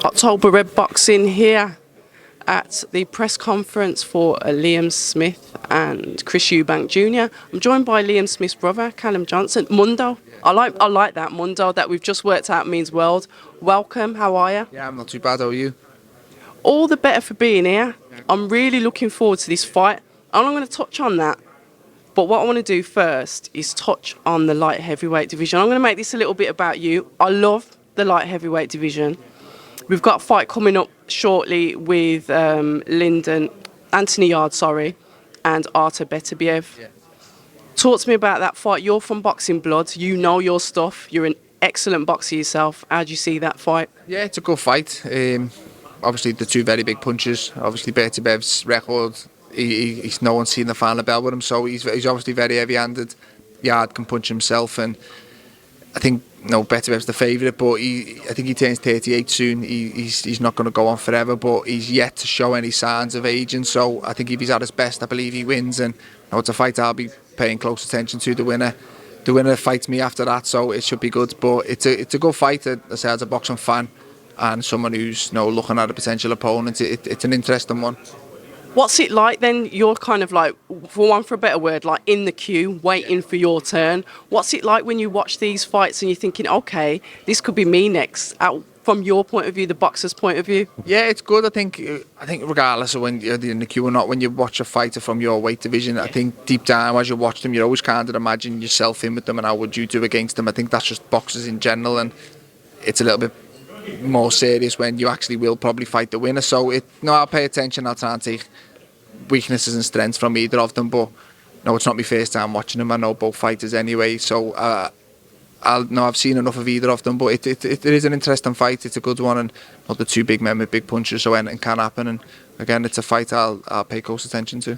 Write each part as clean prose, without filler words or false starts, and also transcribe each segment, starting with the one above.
October Red Boxing here at the press conference for Liam Smith and Chris Eubank Jr. I'm joined by Liam Smith's brother, Callum Johnson. Mundo. I like that, Mundo, that we've just worked out means world. Welcome, how are you? Yeah, I'm not too bad, how are you? All the better for being here. I'm really looking forward to this fight. I'm not going to touch on that. But what I want to do first is touch on the light heavyweight division. I'm going to make this a little bit about you. I love the light heavyweight division. We've got a fight coming up shortly with Anthony Yarde, and Beterbiev. Yeah. Talk to me about that fight. You're from Boxing Blood. You know your stuff. You're an excellent boxer yourself. How do you see that fight? Yeah, it's a good fight. Obviously, the two very big punches. Obviously, Beterbiev's record, he's no one's seen the final bell with him, so he's obviously very heavy-handed. Yarde can punch himself, and I think Beterbiev's the favourite, but I think he turns 38 soon. He's not going to go on forever, but he's yet to show any signs of aging. So I think if he's at his best, I believe he wins. And it's a fight I'll be paying close attention to. The winner fights me after that, so it should be good. But it's a good fight. I say as a boxing fan and someone who's looking at a potential opponent, it's an interesting one. What's it like then? You're kind of like, for a better word, like in the queue, waiting for your turn. What's it like when you watch these fights and you're thinking, okay, this could be me next, from your point of view, the boxer's point of view? Yeah, it's good. I think regardless of when you're in the queue or not, when you watch a fighter from your weight division, I think deep down as you watch them, you're always kind of imagine yourself in with them and how would you do against them. I think that's just boxers in general, and it's a little bit more serious when you actually will probably fight the winner. So I'll pay attention. I'll try and take weaknesses and strengths from either of them, but it's not my first time watching them. I know both fighters anyway, so I've seen enough of either of them, but it is an interesting fight. It's a good one, and the two big men with big punches, so anything can happen. And again, it's a fight I'll pay close attention to.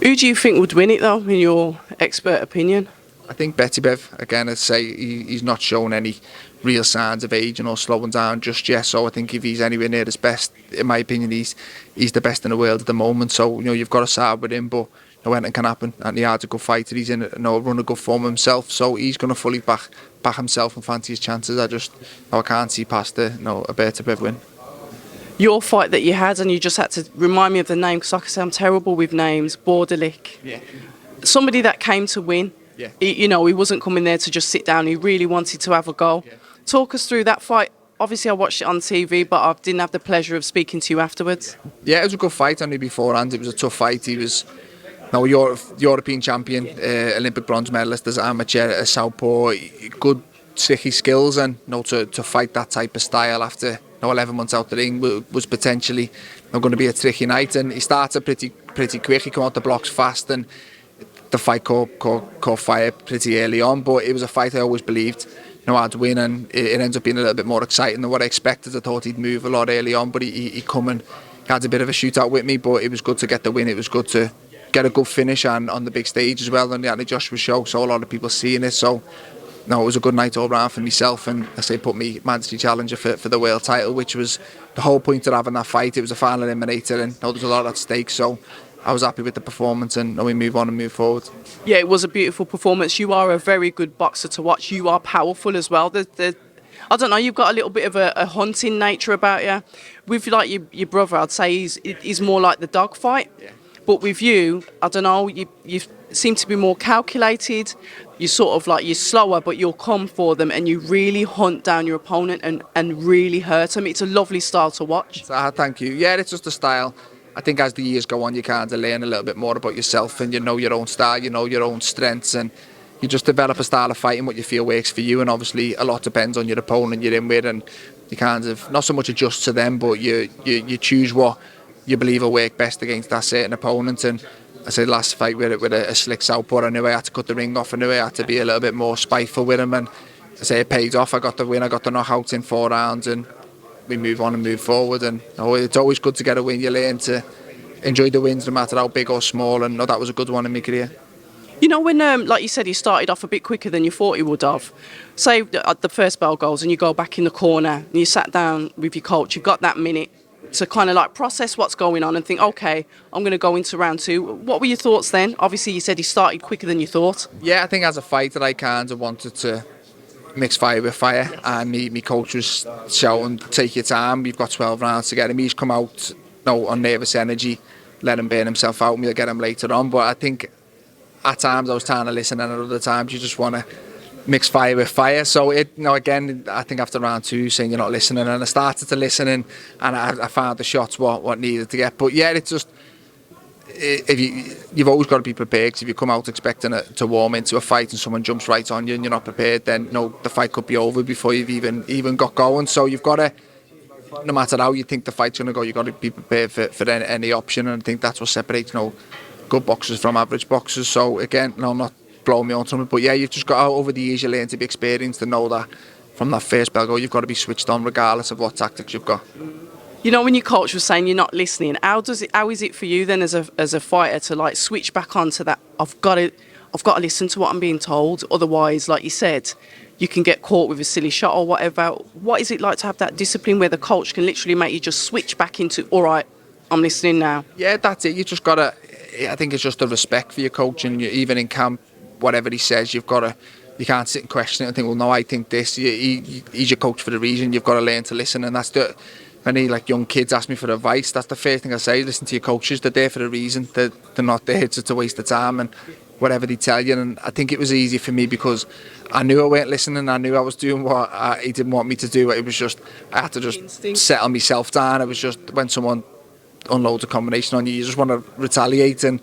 Who do you think would win it though, in your expert opinion? I think Beterbiev, again, I'd say he's not shown any real signs of aging or slowing down just yet. So I think if he's anywhere near his best, in my opinion, he's the best in the world at the moment. So you've got to side with him, but anything can happen. And Yarde's a good fighter. He's in a run of good form himself, so he's going to fully back himself and fancy his chances. I can't see past a Beterbiev win. Your fight that you had, and you just had to remind me of the name, because like I say, I'm terrible with names. Borderlick. Yeah. Somebody that came to win. Yeah. He wasn't coming there to just sit down. He really wanted to have a go. Yeah. Talk us through that fight. Obviously, I watched it on TV, but I didn't have the pleasure of speaking to you afterwards. Yeah, it was a good fight. I knew beforehand it was a tough fight. He was European champion, Olympic bronze medalist as amateur, a southpaw, good sticky skills, and to fight that type of style after 11 months out the ring was potentially going to be a tricky night. And he started pretty quick. He came out the blocks fast, and the fight caught fire pretty early on. But it was a fight I always believed I'd win, and it ends up being a little bit more exciting than what I expected. I thought he'd move a lot early on, but he come and had a bit of a shootout with me. But it was good to get the win. It was good to get a good finish on the big stage as well on the Anthony Joshua show, so a lot of people seeing it. So it was a good night all round for myself, and I say put me mandatory challenger for the world title, which was the whole point of having that fight. It was a final eliminator, and there was a lot at stake, so I was happy with the performance, and we move on and move forward. Yeah, it was a beautiful performance. You are a very good boxer to watch. You are powerful as well. I don't know, you've got a little bit of a hunting nature about you. With like your brother, I'd say he's more like the dog fight. Yeah. But with you, I don't know, you seem to be more calculated. You're sort of like, you're slower, but you'll come for them, and you really hunt down your opponent and really hurt them. It's a lovely style to watch. Thank you. Yeah, it's just a style. I think as the years go on, you kind of learn a little bit more about yourself, and your own style, your own strengths, and you just develop a style of fighting what you feel works for you. And obviously a lot depends on your opponent you're in with, and you kind of not so much adjust to them, but you choose what you believe will work best against that certain opponent. And I said last fight with a slick southpaw, I knew I had to cut the ring off. I knew I had to be a little bit more spiteful with him, and I say it paid off. I got the win. I got the knockout in 4 rounds, and we move on and move forward. And it's always good to get a win. You learn to enjoy the wins no matter how big or small, and that was a good one in my career. When, like you said, he started off a bit quicker than you thought he would have. Say the first bell goes and you go back in the corner and you sat down with your coach, you've got that minute to kind of like process what's going on and think, okay, I'm going to go into round 2. What were your thoughts then? Obviously, you said he started quicker than you thought. Yeah, I think as a fighter, I kind of wanted to mix fire with fire, and me coach was shouting, take your time, we've got 12 rounds to get him. He's come out on nervous energy, let him burn himself out, we'll get him later on. But I think at times I was trying to listen, and at other times you just want to mix fire with fire. So again, I think after round 2 saying you're not listening, and I started to listen, and I found the shots what needed to get. But yeah, it's just, if you've always got to be prepared, because if you come out expecting to warm into a fight and someone jumps right on you and you're not prepared, then the fight could be over before you've even got going. So you've got to, no matter how you think the fight's going to go, you've got to be prepared for any option, and I think that's what separates good boxers from average boxers. So again, I'm not blowing me on something, but yeah, you've just got, over the years you learn to be experienced, to know that from that first bell go, you've got to be switched on regardless of what tactics you've got. When your coach was saying you're not listening, how is it for you then as a fighter to like switch back onto that? I've got to listen to what I'm being told. Otherwise, like you said, you can get caught with a silly shot or whatever. What is it like to have that discipline where the coach can literally make you just switch back into, all right, I'm listening now? Yeah, that's it. You just got to, I think it's just a respect for your coach, and even in camp, whatever he says, you can't sit and question it and think, well, no, I think this. He's your coach for a reason. You've got to learn to listen, and that's when young kids ask me for advice, that's the first thing I say: listen to your coaches. They're there for a reason. They're not there to waste the time and whatever they tell you. And I think it was easy for me because I knew I weren't listening. I knew I was doing what he didn't want me to do. It was just, I had to just instinct. Settle myself down. It was just, when someone unloads a combination on you, you just want to retaliate, and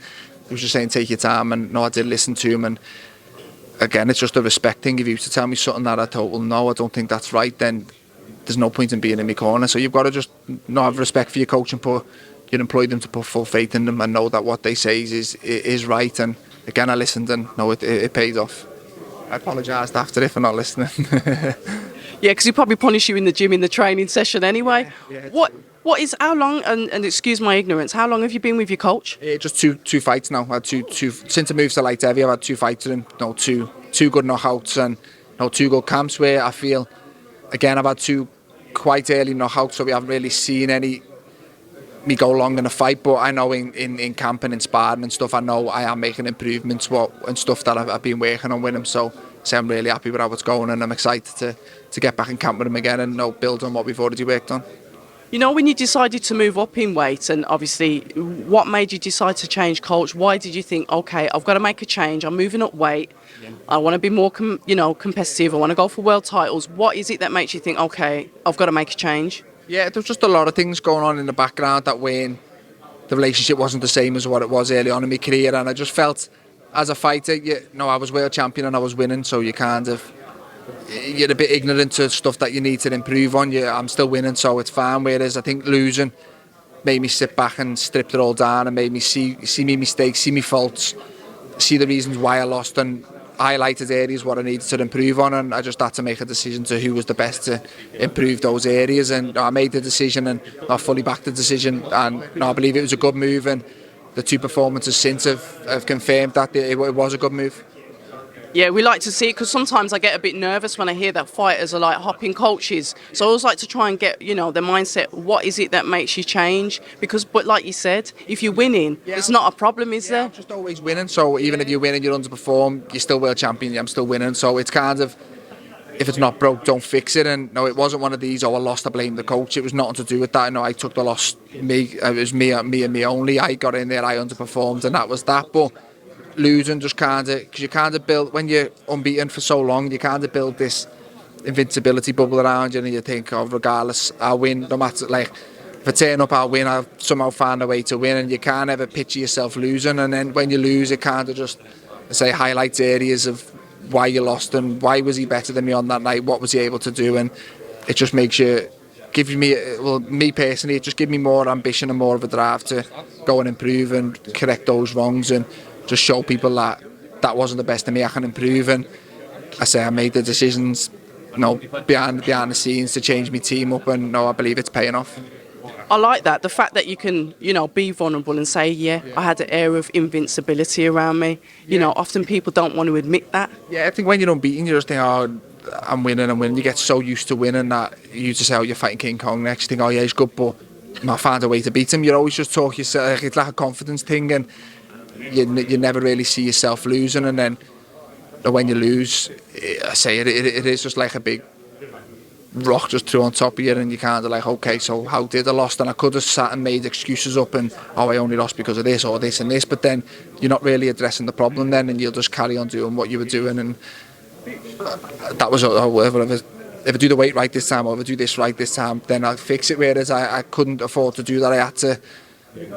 he was just saying take your time, and no, I did listen to him. And again, it's just a respect thing. If he was to tell me something that I thought, well, no, I don't think that's right, then there's no point in being in my corner. So you've got to just have respect for your coach and you employ them to put full faith in them and know that what they say is right. And again, I listened, and it paid off. I apologised after it for not listening. Yeah, because he probably punished you in the gym in the training session anyway. Yeah, how long, and excuse my ignorance, how long have you been with your coach? Just two fights now. I had two since I moved to light heavy. I've had 2 fights with him. Two good knockouts and 2 good camps where I feel, again, I've had 2 quite early knockouts, so we haven't really seen me go long in a fight. But I know in camp and in sparring and stuff, I know I am making improvements and stuff that I've been working on with him. So I'm really happy with how it's going, and I'm excited to get back in camp with him again and build on what we've already worked on. When you decided to move up in weight, and obviously what made you decide to change coach? Why did you think, okay, I've got to make a change, I'm moving up weight, I want to be more competitive, I want to go for world titles? What is it that makes you think, okay, I've got to make a change? Yeah, there's just a lot of things going on in the background that when the relationship wasn't the same as what it was early on in my career, and I just felt as a fighter, I was world champion and I was winning, so you're a bit ignorant to stuff that you need to improve on. I'm still winning, so it's fine. Whereas I think losing made me sit back and stripped it all down and made me see me mistakes, see me faults, see the reasons why I lost, and highlighted areas what I needed to improve on. And I just had to make a decision to who was the best to improve those areas. And I made the decision, and I fully backed the decision. And I believe it was a good move. And the 2 performances since have confirmed that it was a good move. Yeah, we like to see it, because sometimes I get a bit nervous when I hear that fighters are like hopping coaches. So I always like to try and get, their mindset. What is it that makes you change? But like you said, if you're winning, it's not a problem, is there? I'm just always winning. So even if you're winning, you underperform, you're still world champion, I'm still winning. So it's kind of, if it's not broke, don't fix it. And no, it wasn't one of these, I lost, I blame the coach. It was nothing to do with that. I took the loss, it was me and me only. I got in there, I underperformed, and that was that. But losing just because you build, when you're unbeaten for so long, you build this invincibility bubble around you, and you think, regardless, I'll win, no matter, if I turn up, I'll win, I'll somehow find a way to win, and you can't ever picture yourself losing. And then when you lose, it just, highlights areas of why you lost, and why was he better than me on that night, what was he able to do, and it just makes you, me personally, it just gives me more ambition and more of a drive to go and improve and correct those wrongs, and just show people that wasn't the best of me, I can improve. And I made the decisions, behind the scenes to change my team up, and I believe it's paying off. I like that, the fact that you can, be vulnerable and say, I had an air of invincibility around me. Often people don't want to admit that. Yeah, I think when you're unbeaten, you just think, I'm winning. You get so used to winning that you just say, you're fighting King Kong next. You think, he's good, but I found a way to beat him. You always just talk yourself, it's like a confidence thing, and you never really see yourself losing. And then when you lose, I say it is just like a big rock just threw on top of you, and you kind of like, okay, so how did I lost? And I could have sat and made excuses up and, oh, I only lost because of this or this and this, but then you're not really addressing the problem then, and you'll just carry on doing what you were doing. And that was, if I do the weight right this time, or if I do this right this time, then I'll fix it. Whereas I couldn't afford to do that. I had to.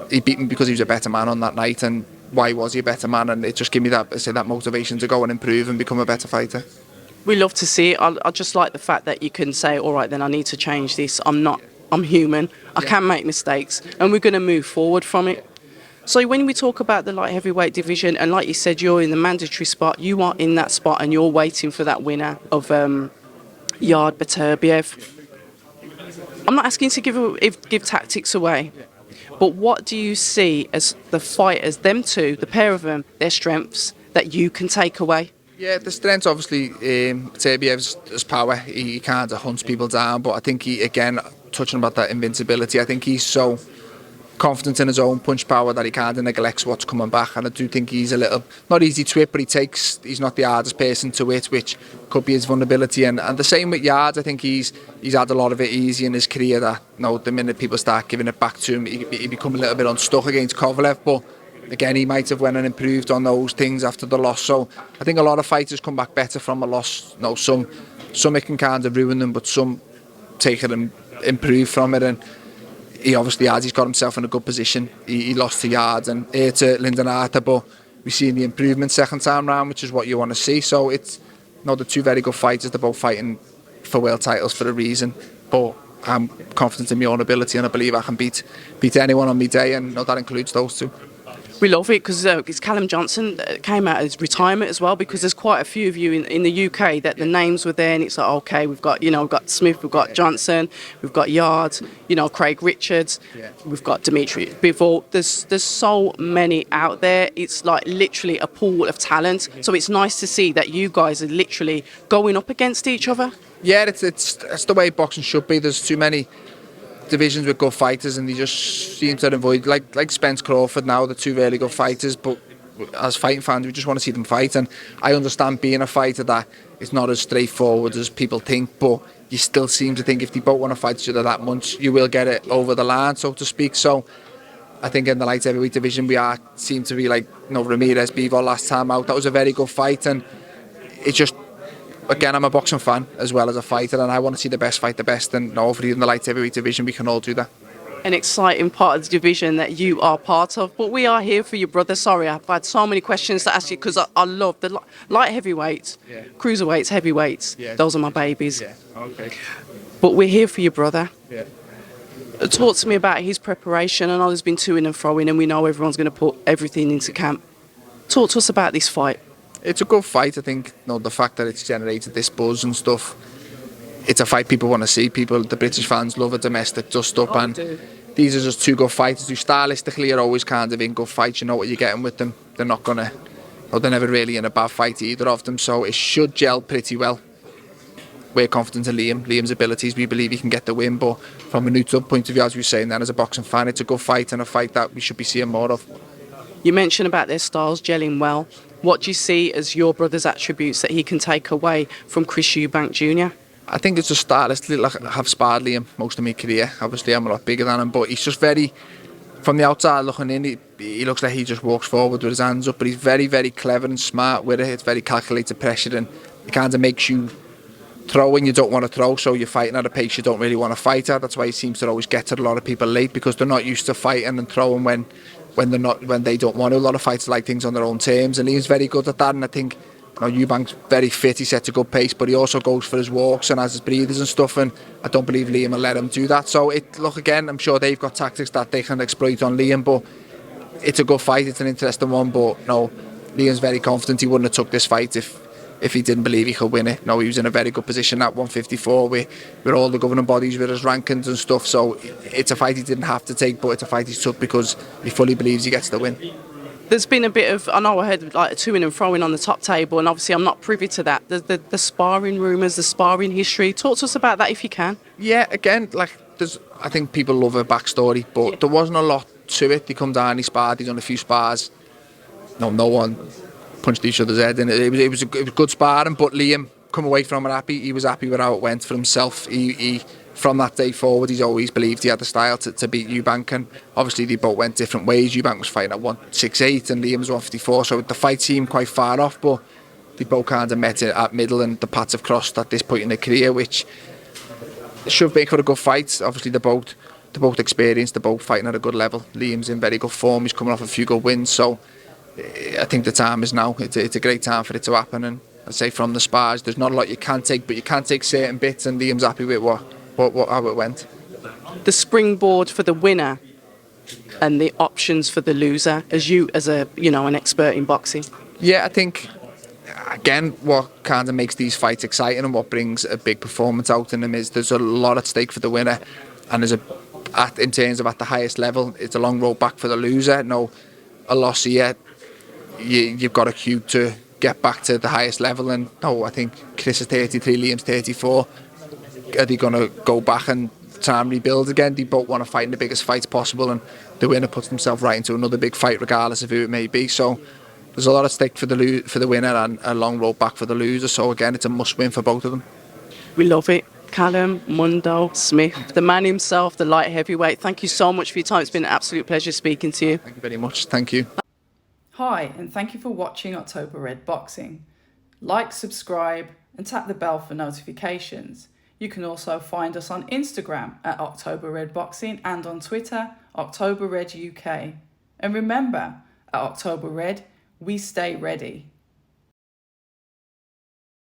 He beat me because he was a better man on that night, and why was he a better man? And it just gave me that motivation to go and improve and become a better fighter. We love to see it. I just like the fact that you can say, all right, then I need to change this. I'm human. I can make mistakes, and we're going to move forward from it. So when we talk about the light heavyweight division, and like you said, you're in the mandatory spot, you are in that spot, and you're waiting for that winner of Yarde Beterbiev. I'm not asking to give tactics away, but what do you see as the fighters, them two, the pair of them, their strengths that you can take away? Yeah, the strength, obviously, Beterbiev's power. He kind of hunts people down, but I think he, again, touching about that invincibility, I think he's so confident in his own punch power that he kind of neglects what's coming back. And I do think he's a little, not easy to hit, but he's not the hardest person to hit, which could be his vulnerability. And the same with Yarde. I think he's had a lot of it easy in his career that, the minute people start giving it back to him, he become a little bit unstuck against Kovalev. But again, he might have went and improved on those things after the loss. So I think a lot of fighters come back better from a loss. Some it can kind of ruin them, but some take it and improve from it. And he obviously has. He's got himself in a good position. He lost to Yarde and to Lyndon Arthur, but we've seen the improvement second time round, which is what you want to see. So it's they're two very good fighters. They're both fighting for world titles for a reason. But I'm confident in my own ability, and I believe I can beat anyone on my day, and that includes those two. We love it because it's Callum Johnson that came out as retirement as well, because there's quite a few of you in the UK that the names were there, and it's like, okay, we've got Smith, we've got Johnson, we've got Yarde, Craig Richards, we've got Dimitri Bivol. There's so many out there. It's like literally a pool of talent. So it's nice to see that you guys are literally going up against each other. Yeah, it's the way boxing should be. There's too many divisions with good fighters, and they just seem to avoid, like Spence Crawford now. They're two really good fighters, but as fighting fans we just want to see them fight. And I understand being a fighter that it's not as straightforward as people think, but you still seem to think if they both want to fight each other that much, you will get it over the line, so to speak. So I think in the light heavyweight division we seem to be like Ramirez Bivol last time out. That was a very good fight, and it's just, again, I'm a boxing fan as well as a fighter, and I want to see the best fight the best, and hopefully in the light heavyweight division we can all do that. An exciting part of the division that you are part of, but we are here for you, brother. Sorry, I've had so many questions to ask you because I love the light heavyweights, cruiserweights, heavyweights. Those are my babies. Okay. But we're here for you, brother. Talk to me about his preparation. I know there's been to-ing and fro-ing, and we know everyone's going to put everything into camp. Talk to us about this fight. It's a good fight. I think the fact that it's generated this buzz and stuff, it's a fight people want to see. The British fans love a domestic dust-up, and these are just two good fighters who stylistically are always kind of in good fights. You know what you're getting with them. They're not going to, they're never really in a bad fight, either of them, so it should gel pretty well. We're confident in Liam's abilities. We believe he can get the win, but from a neutral point of view, as we were saying then, as a boxing fan, it's a good fight, and a fight that we should be seeing more of. You mentioned about their styles gelling well. What do you see as your brother's attributes that he can take away from Chris Eubank Jr? I think it's a stylistically, I have sparred Liam most of my career. Obviously, I'm a lot bigger than him, but he's just very, from the outside looking in, he looks like he just walks forward with his hands up, but he's very, very clever and smart with it. It's very calculated pressure, and it kind of makes you throw when you don't want to throw, so you're fighting at a pace you don't really want to fight at. That's why he seems to always get to a lot of people late, because they're not used to fighting and throwing when they don't want to. A lot of fighters like things on their own terms, and he's very good at that. And I think Eubank's very fit. He sets a good pace, but he also goes for his walks and has his breathers and stuff. And I don't believe Liam will let him do that. So again, I'm sure they've got tactics that they can exploit on Liam, but it's a good fight. It's an interesting one, but Liam's very confident. He wouldn't have took this fight if he didn't believe he could win it. He was in a very good position at 154 with all the governing bodies, with his rankings and stuff. So it's a fight he didn't have to take, but it's a fight he's took because he fully believes he gets the win. There's been a bit of, I know I heard like a to-ing and fro-ing on the top table, and obviously I'm not privy to that. The sparring rumours, the sparring history. Talk to us about that if you can. Yeah, again, I think people love a backstory, but there wasn't a lot to it. He come down, he sparred, he's done a few spars. No one punched each other's head, and it was good sparring. But Liam come away from it happy. He was happy with how it went for himself. He from that day forward, he's always believed he had the style to beat Eubank, and obviously they both went different ways. Eubank was fighting at 168 and Liam was 154, so the fight seemed quite far off, but they both kind of met at middle, and the paths have crossed at this point in their career, which should make for a good fight. Obviously they're both experienced, they're both fighting at a good level. Liam's in very good form, he's coming off a few good wins, so I think the time is now. It's a great time for it to happen, and I'd say from the spars there's not a lot you can take, but you can take certain bits, and Liam's happy with how it went. The springboard for the winner and the options for the loser, as a an expert in boxing. Yeah, I think again what kind of makes these fights exciting and what brings a big performance out in them is there's a lot at stake for the winner, and in terms of at the highest level, it's a long road back for the loser. No, a loss here, you've got a queue to get back to the highest level, and I think Chris is 33, Liam's 34. Are they going to go back and try and rebuild again? They both want to fight in the biggest fights possible, and the winner puts themselves right into another big fight regardless of who it may be. So there's a lot at stake for the winner and a long road back for the loser. So again, it's a must win for both of them. We love it. Callum, Mundo, Smith, the man himself, the light heavyweight, thank you so much for your time. It's been an absolute pleasure speaking to you. Thank you very much. Thank you. Hi, and thank you for watching October Red Boxing. Like, subscribe, and tap the bell for notifications. You can also find us on Instagram at October Red Boxing and on Twitter, October Red UK. And remember, at October Red, we stay ready.